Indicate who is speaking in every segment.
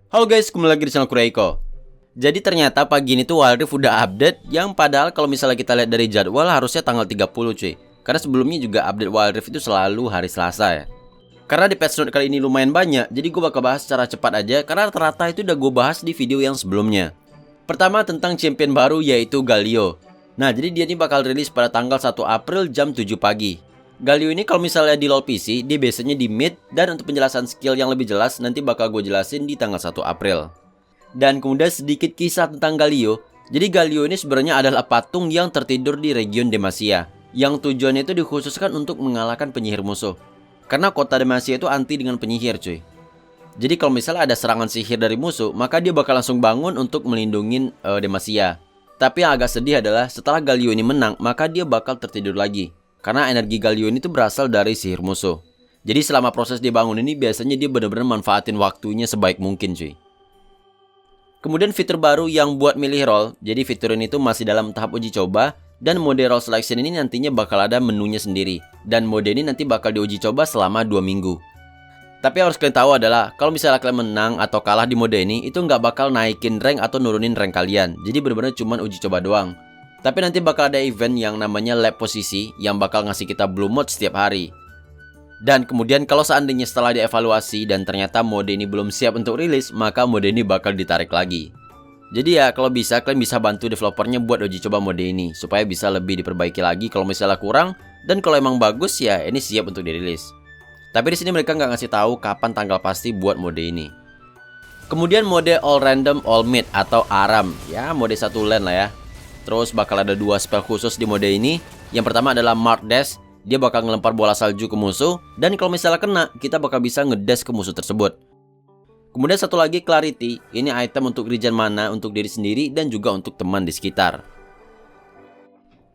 Speaker 1: Halo guys, kembali lagi di channel Kureiko. Jadi ternyata pagi ini tuh Wild Rift udah update, yang padahal kalau misalnya kita lihat dari jadwal harusnya tanggal 30 cuy. Karena sebelumnya juga update Wild Rift itu selalu hari Selasa ya. Karena di patch note kali ini lumayan banyak, jadi gue bakal bahas secara cepat aja karena rata-rata itu udah gue bahas di video yang sebelumnya. Pertama tentang champion baru yaitu Galio. Nah, jadi dia ini bakal rilis pada tanggal 1 April jam 7 pagi. Galio ini kalau misalnya di LoL PC, dia biasanya di mid, dan untuk penjelasan skill yang lebih jelas nanti bakal gue jelasin di tanggal 1 April. Dan kemudian sedikit kisah tentang Galio. Jadi Galio ini sebenarnya adalah patung yang tertidur di region Demacia, yang tujuannya itu dikhususkan untuk mengalahkan penyihir musuh. Karena kota Demacia itu anti dengan penyihir cuy. Jadi kalau misalnya ada serangan sihir dari musuh, maka dia bakal langsung bangun untuk melindungi Demacia. Tapi yang agak sedih adalah setelah Galio ini menang, maka dia bakal tertidur lagi. Karena energi Galio ini tuh berasal dari sihir musuh. Jadi selama proses dibangun ini biasanya dia benar-benar manfaatin waktunya sebaik mungkin cuy. Kemudian fitur baru yang buat milih role. Jadi fitur ini tuh masih dalam tahap uji coba. Dan mode role selection ini nantinya bakal ada menunya sendiri. Dan mode ini nanti bakal diuji coba selama 2 minggu. Tapi yang harus kalian tahu adalah kalau misalnya kalian menang atau kalah di mode ini, itu nggak bakal naikin rank atau nurunin rank kalian. Jadi benar-benar cuma uji coba doang. Tapi nanti bakal ada event yang namanya lab posisi yang bakal ngasih kita blue mode setiap hari. Dan kemudian kalau seandainya setelah dievaluasi dan ternyata mode ini belum siap untuk rilis, maka mode ini bakal ditarik lagi. Jadi ya kalau bisa kalian bisa bantu developernya buat uji coba mode ini supaya bisa lebih diperbaiki lagi kalau misalnya kurang, dan kalau emang bagus ya ini siap untuk dirilis. Tapi di sini mereka nggak ngasih tahu kapan tanggal pasti buat mode ini. Kemudian mode all random all mid atau ARAM, ya mode satu lane lah ya. Terus bakal ada 2 spell khusus di mode ini. Yang pertama adalah Mark Dash. Dia bakal ngelempar bola salju ke musuh. Dan kalau misalnya kena, kita bakal bisa ngedash ke musuh tersebut. Kemudian satu lagi Clarity. Ini item untuk regen mana untuk diri sendiri dan juga untuk teman di sekitar.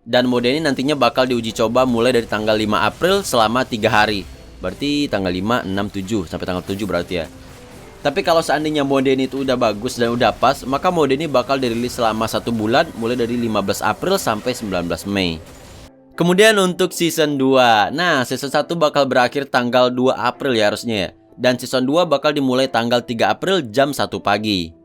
Speaker 1: Dan mode ini nantinya bakal diuji coba mulai dari tanggal 5 April selama 3 hari. Berarti tanggal 5, 6, 7. Sampai tanggal 7 berarti ya. Tapi kalau seandainya mode ini tuh udah bagus dan udah pas, maka mode ini bakal dirilis selama 1 bulan mulai dari 15 April sampai 19 Mei. Kemudian untuk season 2. Nah, season 1 bakal berakhir tanggal 2 April ya harusnya ya. Dan season 2 bakal dimulai tanggal 3 April jam 1 pagi.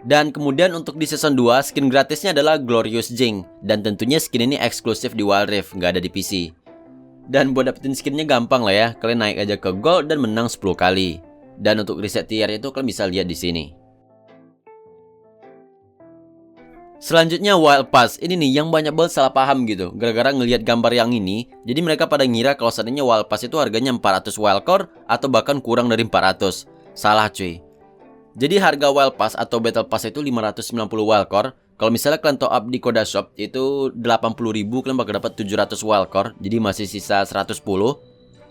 Speaker 1: Dan kemudian untuk di season 2, skin gratisnya adalah Glorious Jing. Dan tentunya skin ini eksklusif di Wild Rift, nggak ada di PC. Dan buat dapetin skinnya gampang lah ya. Kalian naik aja ke gold dan menang 10 kali. Dan untuk reset tier itu kalian bisa lihat di sini. Selanjutnya Wild Pass. Ini nih yang banyak banget salah paham gitu. Gara-gara ngelihat gambar yang ini, jadi mereka pada ngira kalau seandainya Wild Pass itu harganya 400 wildcore atau bahkan kurang dari 400. Salah cuy. Jadi harga Wild Pass atau Battle Pass itu 590 wildcore. Kalau misalnya kalian top up di Koda Shop itu 80.000, kalian bakal dapat 700 wildcore. Jadi masih sisa 110.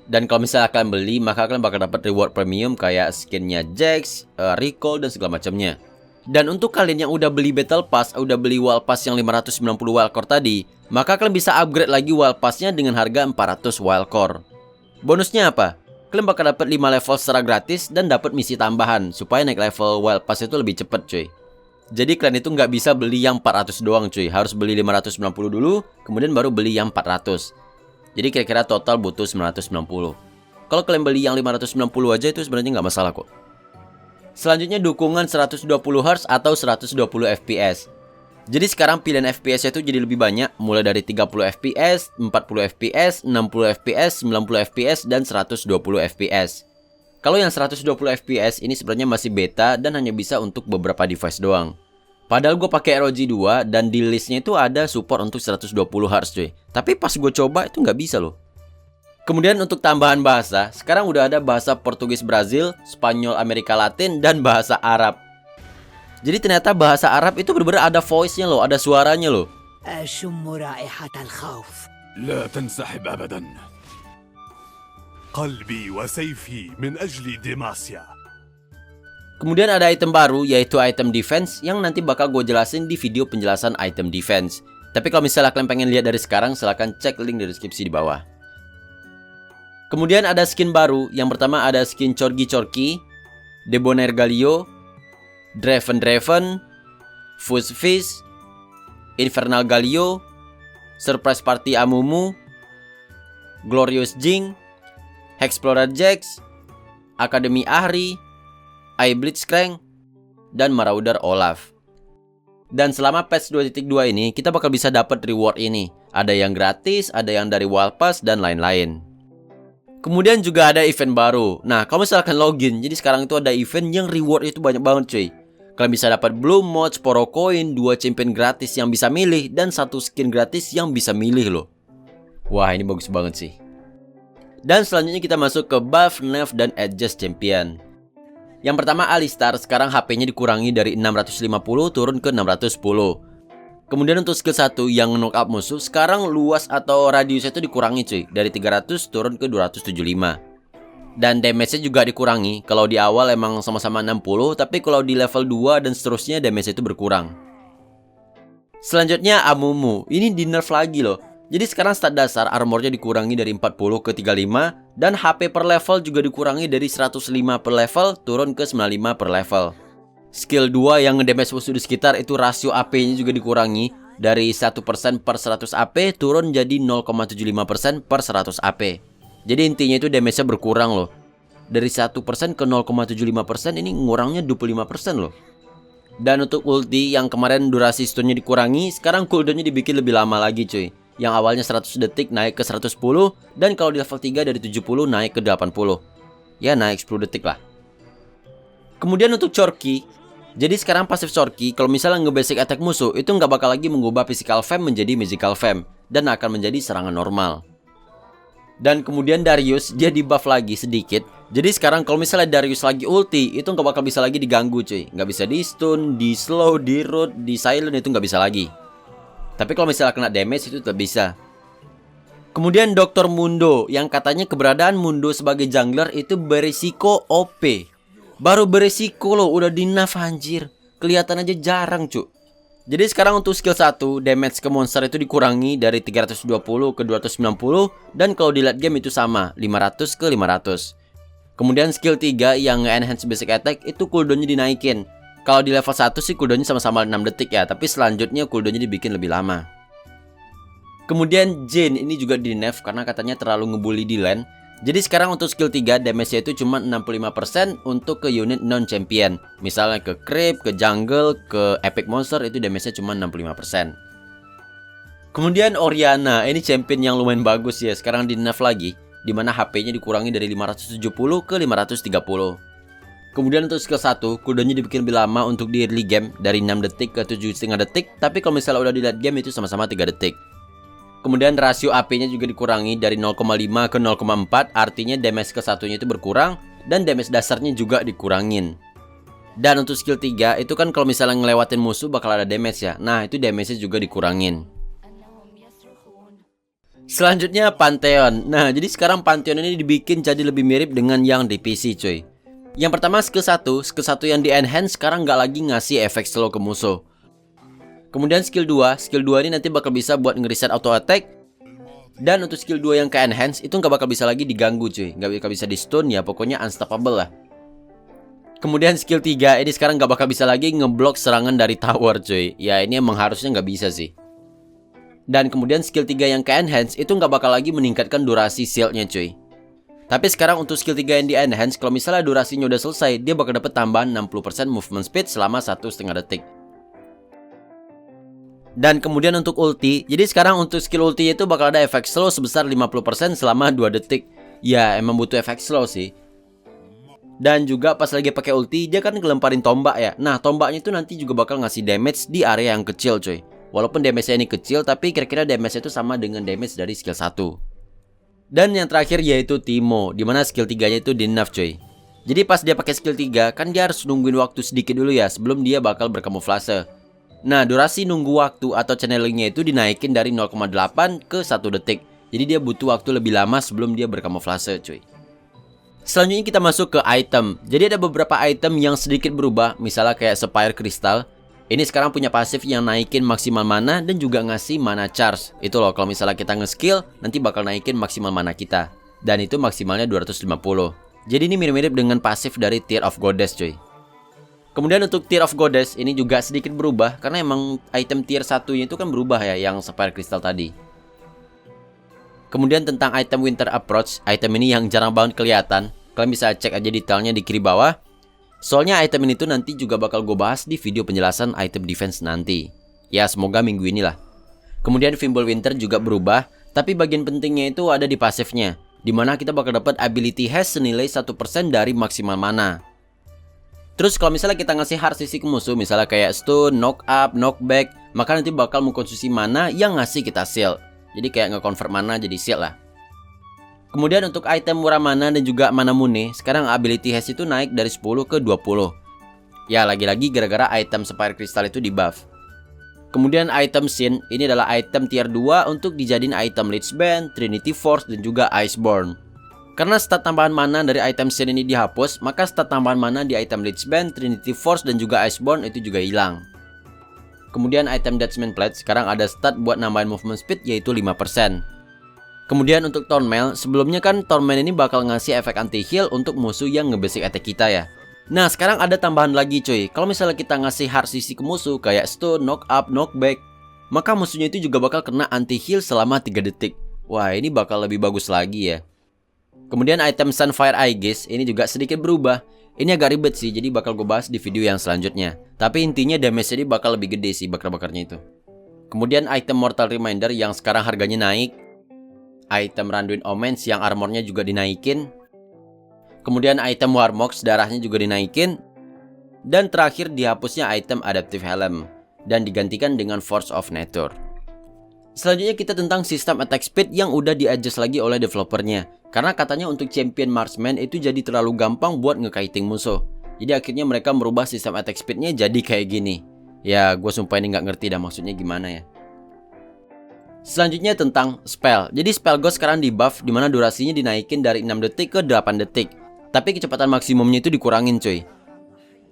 Speaker 1: Dan kalau misalnya kalian beli, maka kalian bakal dapat reward premium kayak skinnya Jax, recall, dan segala macamnya. Dan untuk kalian yang udah beli Battle Pass, udah beli Wild Pass yang 590 wildcore tadi, maka kalian bisa upgrade lagi Wild Passnya dengan harga 400 wildcore. Bonusnya apa? Kalian bakal dapat 5 level secara gratis dan dapat misi tambahan supaya naik level Wild Pass itu lebih cepet cuy. Jadi kalian itu nggak bisa beli yang 400 doang cuy, harus beli 590 dulu, kemudian baru beli yang 400. Jadi kira-kira total butuh 990. Kalau kalian beli yang 590 aja itu sebenarnya nggak masalah kok. Selanjutnya dukungan 120 Hz atau 120 FPS. Jadi sekarang pilihan FPS itu jadi lebih banyak, mulai dari 30 FPS, 40 FPS, 60 FPS, 90 FPS, dan 120 FPS. Kalau yang 120 FPS ini sebenarnya masih beta dan hanya bisa untuk beberapa device doang. Padahal gue pakai ROG 2 dan di listnya itu ada support untuk 120 Hz cuy. Tapi pas gue coba itu nggak bisa loh. Kemudian untuk tambahan bahasa, sekarang udah ada bahasa Portugis Brazil, Spanyol Amerika Latin, dan bahasa Arab. Jadi ternyata bahasa Arab itu bener-bener ada voice-nya loh, ada suaranya loh.
Speaker 2: أشم رائحة الخوف.
Speaker 3: لا تنسحب أبدا. قلبي وسيفي من أجل ديماسيا.
Speaker 1: Kemudian ada item baru yaitu item defense yang nanti bakal gue jelasin di video penjelasan item defense. Tapi kalau misalnya kalian pengen lihat dari sekarang, silahkan cek link di deskripsi di bawah. Kemudian ada skin baru. Yang pertama ada skin Corgi, Debonair Galio, Draven, Fuzz Fizz, Infernal Galio, Surprise Party Amumu, Glorious Jing, Hexplorer Jax, Akademi Ahri, Blitzcrank, dan Marauder Olaf. Dan selama patch 2.2 ini kita bakal bisa dapat reward ini. Ada yang gratis, ada yang dari Wild Pass dan lain-lain. Kemudian juga ada event baru. Nah, kalau misalkan login, jadi sekarang itu ada event yang reward itu banyak banget cuy. Kalian bisa dapat Blue Mods, Poro Coin, 2 champion gratis yang bisa milih, dan 1 skin gratis yang bisa milih loh. Wah, ini bagus banget sih. Dan selanjutnya kita masuk ke buff, nerf, dan adjust champion. Yang pertama Alistar, sekarang HP-nya dikurangi dari 650 turun ke 610. Kemudian untuk skill 1 yang knock up musuh, sekarang luas atau radiusnya itu dikurangi cuy, dari 300 turun ke 275. Dan damage-nya juga dikurangi. Kalau di awal emang sama-sama 60, tapi kalau di level 2 dan seterusnya damage itu berkurang. Selanjutnya Amumu, ini di nerf lagi loh. Jadi sekarang stat dasar armornya dikurangi dari 40 ke 35, dan HP per level juga dikurangi dari 105 per level turun ke 95 per level. Skill 2 yang ngedamage musuh di sekitar itu rasio AP-nya juga dikurangi dari 1% per 100 AP turun jadi 0,75% per 100 AP. Jadi intinya itu damage-nya berkurang loh. Dari 1% ke 0,75% ini ngurangnya 25% loh. Dan untuk ulti yang kemarin durasi stunnya dikurangi, sekarang cooldownnya dibikin lebih lama lagi cuy. Yang awalnya 100 detik naik ke 110, dan kalau di level 3 dari 70 naik ke 80. Ya naik 10 detik lah. Kemudian untuk Chorky, jadi sekarang pasif Chorky kalau misalnya nge-basic attack musuh itu nggak bakal lagi mengubah physical fam menjadi magical fam, dan akan menjadi serangan normal. Dan kemudian Darius dia di buff lagi sedikit. Jadi sekarang kalau misalnya Darius lagi ulti itu nggak bakal bisa lagi diganggu cuy. Nggak bisa di stun, di slow, di root, di silent itu nggak bisa lagi. Tapi kalau misalnya kena damage itu tetap bisa. Kemudian Dr. Mundo yang katanya keberadaan Mundo sebagai jungler itu berisiko OP. Baru beresiko loh udah di nerf anjir. Kelihatan aja jarang cuk. Jadi sekarang untuk skill 1 damage ke monster itu dikurangi dari 320 ke 290. Dan kalau di late game itu sama 500 ke 500. Kemudian skill 3 yang enhance basic attack itu cooldownnya dinaikin. Kalau di level 1 sih cooldownnya sama-sama 6 detik ya. Tapi selanjutnya cooldownnya dibikin lebih lama. Kemudian Jane ini juga di nerf karena katanya terlalu ngebully di lane. Jadi sekarang untuk skill 3 damage-nya itu cuma 65% untuk ke unit non-champion. Misalnya ke creep, ke jungle, ke epic monster itu damage-nya cuma 65%. Kemudian Orianna, ini champion yang lumayan bagus ya. Sekarang di nerf lagi, dimana HP-nya dikurangi dari 570 ke 530. Kemudian untuk skill 1, cooldownnya dibikin lebih lama untuk di early game dari 6 detik ke 7,5 detik. Tapi kalau misalnya udah di late game itu sama-sama 3 detik. Kemudian rasio AP-nya juga dikurangi dari 0,5 ke 0,4, artinya damage ke satunya itu berkurang, dan damage dasarnya juga dikurangin. Dan untuk skill 3, itu kan kalau misalnya ngelewatin musuh bakal ada damage ya. Nah, itu damage-nya juga dikurangin. Selanjutnya Pantheon. Nah, jadi sekarang Pantheon ini dibikin jadi lebih mirip dengan yang di PC cuy. Yang pertama skill 1 yang di enhance sekarang nggak lagi ngasih efek slow ke musuh. Kemudian skill 2 ini nanti bakal bisa buat ngereset auto attack. Dan untuk skill 2 yang ke enhance itu nggak bakal bisa lagi diganggu cuy. Nggak bakal bisa di stun ya, pokoknya unstoppable lah. Kemudian skill 3 ini sekarang nggak bakal bisa lagi ngeblok serangan dari tower cuy. Ya ini emang harusnya nggak bisa sih. Dan kemudian skill 3 yang ke enhance itu nggak bakal lagi meningkatkan durasi shieldnya cuy. Tapi sekarang untuk skill 3 yang di enhance, kalau misalnya durasinya udah selesai, dia bakal dapet tambahan 60% movement speed selama 1,5 detik. Dan kemudian untuk ulti, jadi sekarang untuk skill ulti itu bakal ada efek slow sebesar 50% selama 2 detik. Ya emang butuh efek slow sih. Dan juga pas lagi pakai ulti, dia kan ngelemparin tombak ya. Nah tombaknya itu nanti juga bakal ngasih damage di area yang kecil cuy. Walaupun damage-nya ini kecil, tapi kira-kira damage itu sama dengan damage dari skill 1. Dan yang terakhir yaitu Teemo, dimana skill 3 nya itu di nerf cuy. Jadi pas dia pakai skill 3, kan dia harus nungguin waktu sedikit dulu ya sebelum dia bakal berkamuflase. Nah, durasi nunggu waktu atau channelingnya itu dinaikin dari 0,8 ke 1 detik. Jadi dia butuh waktu lebih lama sebelum dia berkamuflase cuy. Selanjutnya kita masuk ke item. Jadi ada beberapa item yang sedikit berubah. Misalnya kayak Sapphire Crystal. Ini sekarang punya pasif yang naikin maksimal mana dan juga ngasih mana charge. Itu loh, kalau misalnya kita nge-skill, nanti bakal naikin maksimal mana kita. Dan itu maksimalnya 250. Jadi ini mirip-mirip dengan pasif dari Tear of Goddess cuy. Kemudian untuk Tear of Goddess ini juga sedikit berubah karena emang item tier 1-nya itu kan berubah ya, yang Sapphire Crystal tadi. Kemudian tentang item Winter Approach, item ini yang jarang banget kelihatan. Kalian bisa cek aja detailnya di kiri bawah. Soalnya item ini tuh nanti juga bakal gue bahas di video penjelasan item defense nanti. Ya semoga minggu inilah. Kemudian Fimbulwinter juga berubah, tapi bagian pentingnya itu ada di pasifnya, dimana kita bakal dapat ability haste senilai 1% dari maksimal mana. Terus kalau misalnya kita ngasih hard CC ke musuh, misalnya kayak stun, knock up, knockback, maka nanti bakal mengkonsumsi mana yang ngasih kita shield. Jadi kayak nge-convert mana jadi shield lah. Kemudian untuk item murah mana dan juga mana mune, sekarang ability haste itu naik dari 10 ke 20. Ya lagi-lagi gara-gara item Sapphire Crystal itu di buff. Kemudian item Sin, ini adalah item tier 2 untuk dijadiin item Lich Band, Trinity Force, dan juga Iceborne. Karena stat tambahan mana dari item Sin ini dihapus, maka stat tambahan mana di item Lich Band, Trinity Force, dan juga Iceborne itu juga hilang. Kemudian item Deathman Plate sekarang ada stat buat nambahin movement speed yaitu 5%. Kemudian untuk Thornmail, sebelumnya kan Thornmail ini bakal ngasih efek anti-heal untuk musuh yang nge-basic attack kita ya. Nah sekarang ada tambahan lagi cuy. Kalau misalnya kita ngasih hard CC ke musuh kayak stun, knock up, knockback, maka musuhnya itu juga bakal kena anti-heal selama 3 detik. Wah ini bakal lebih bagus lagi ya. Kemudian item Sunfire Eye Gaze ini juga sedikit berubah. Ini agak ribet sih, jadi bakal gue bahas di video yang selanjutnya. Tapi intinya damage ini bakal lebih gede sih bakar-bakarnya itu. Kemudian item Mortal Reminder yang sekarang harganya naik. Item Randuin Omens yang armornya juga dinaikin. Kemudian item Warmox darahnya juga dinaikin. Dan terakhir dihapusnya item Adaptive Helm dan digantikan dengan Force of Nature. Selanjutnya kita tentang sistem attack speed yang udah di-adjust lagi oleh developernya. Karena katanya untuk champion marksman itu jadi terlalu gampang buat nge-kiting musuh. Jadi akhirnya mereka merubah sistem attack speednya jadi kayak gini. Ya gue sumpah ini nggak ngerti dah maksudnya gimana ya. Selanjutnya tentang spell. Jadi spell ghost sekarang di buff, dimana durasinya dinaikin dari 6 detik ke 8 detik. Tapi kecepatan maksimumnya itu dikurangin cuy.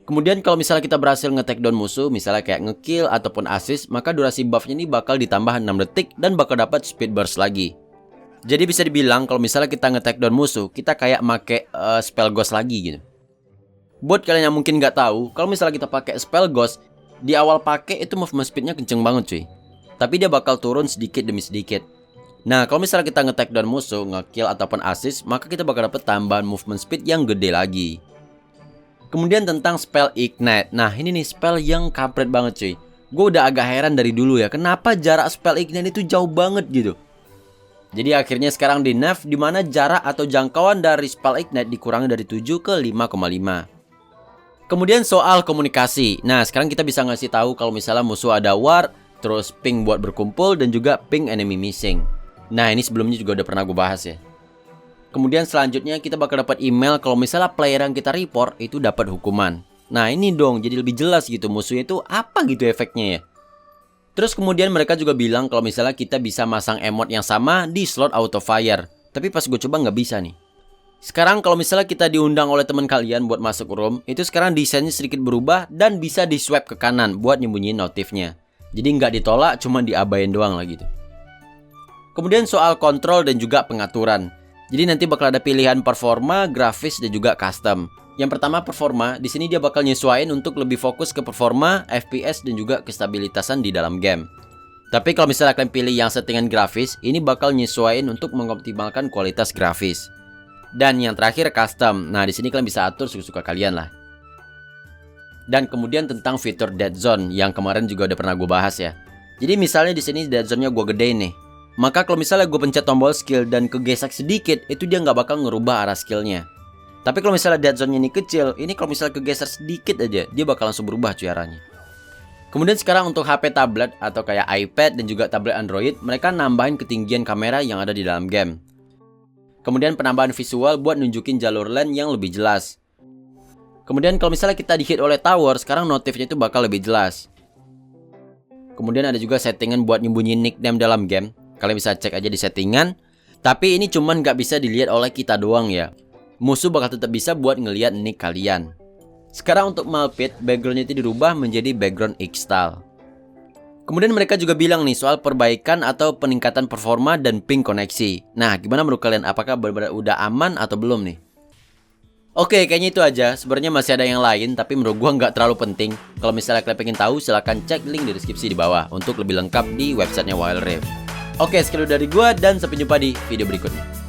Speaker 1: Kemudian kalau misalnya kita berhasil nge-take down musuh, misalnya kayak nge-kill ataupun assist, maka durasi buffnya ini bakal ditambah 6 detik dan bakal dapat speed burst lagi. Jadi bisa dibilang kalau misalnya kita nge-take down musuh, kita kayak make spell ghost lagi gitu. Buat kalian yang mungkin nggak tahu, kalau misalnya kita pakai spell ghost, di awal pakai itu movement speednya kenceng banget cuy. Tapi dia bakal turun sedikit demi sedikit. Nah kalau misalnya kita nge-take down musuh, nge-kill ataupun assist, maka kita bakal dapat tambahan movement speed yang gede lagi. Kemudian tentang spell Ignite. Nah ini nih spell yang kampret banget cuy. Gue udah agak heran dari dulu ya, kenapa jarak spell Ignite itu jauh banget gitu. Jadi akhirnya sekarang di nerf, dimana jarak atau jangkauan dari spell Ignite dikurangi dari 7 ke 5,5. Kemudian soal komunikasi. Nah sekarang kita bisa ngasih tahu kalau misalnya musuh ada ward, terus ping buat berkumpul, dan juga ping enemy missing. Nah ini sebelumnya juga udah pernah gue bahas ya. Kemudian selanjutnya kita bakal dapat email kalau misalnya player yang kita report itu dapat hukuman. Nah ini dong jadi lebih jelas gitu musuhnya itu apa gitu efeknya ya. Terus kemudian mereka juga bilang kalau misalnya kita bisa masang emote yang sama di slot auto fire. Tapi pas gue coba nggak bisa nih. Sekarang kalau misalnya kita diundang oleh teman kalian buat masuk room, itu sekarang desainnya sedikit berubah dan bisa di swipe ke kanan buat nyembunyiin notifnya. Jadi nggak ditolak, cuma diabain doang lah gitu. Kemudian soal kontrol dan juga pengaturan. Jadi nanti bakal ada pilihan performa, grafis, dan juga custom. Yang pertama performa, di sini dia bakal nyesuaiin untuk lebih fokus ke performa, FPS, dan juga kestabilitasan di dalam game. Tapi kalau misalnya kalian pilih yang settingan grafis, ini bakal nyesuaiin untuk mengoptimalkan kualitas grafis. Dan yang terakhir custom. Nah di sini kalian bisa atur suka-suka kalian lah. Dan kemudian tentang fitur dead zone yang kemarin juga udah pernah gue bahas ya. Jadi misalnya di sini dead zone-nya gue gedein nih. Maka kalau misalnya gue pencet tombol skill dan kegesek sedikit, itu dia nggak bakal ngerubah arah skillnya. Tapi kalau misalnya dead zone-nya ini kecil, ini kalau misalnya kegeser sedikit aja, dia bakal langsung berubah cuy arahnya. Kemudian sekarang untuk HP tablet atau kayak iPad dan juga tablet Android, mereka nambahin ketinggian kamera yang ada di dalam game. Kemudian penambahan visual buat nunjukin jalur LAN yang lebih jelas. Kemudian kalau misalnya kita di-hit oleh tower, sekarang notifnya itu bakal lebih jelas. Kemudian ada juga settingan buat nyembunyiin nickname dalam game. Kalian bisa cek aja di settingan. Tapi ini cuman nggak bisa dilihat oleh kita doang ya. Musuh bakal tetap bisa buat ngelihat nick kalian. Sekarang untuk Malphite, backgroundnya itu dirubah menjadi background X-Style. Kemudian mereka juga bilang nih soal perbaikan atau peningkatan performa dan ping koneksi. Nah gimana menurut kalian, apakah benar-benar udah aman atau belum nih? Oke, kayaknya itu aja. Sebenarnya masih ada yang lain, tapi menurut gua nggak terlalu penting. Kalau misalnya kalian pengen tahu, silahkan cek link di deskripsi di bawah untuk lebih lengkap di websitenya Wild Rift. Oke, sekian dari gua dan sampai jumpa di video berikutnya.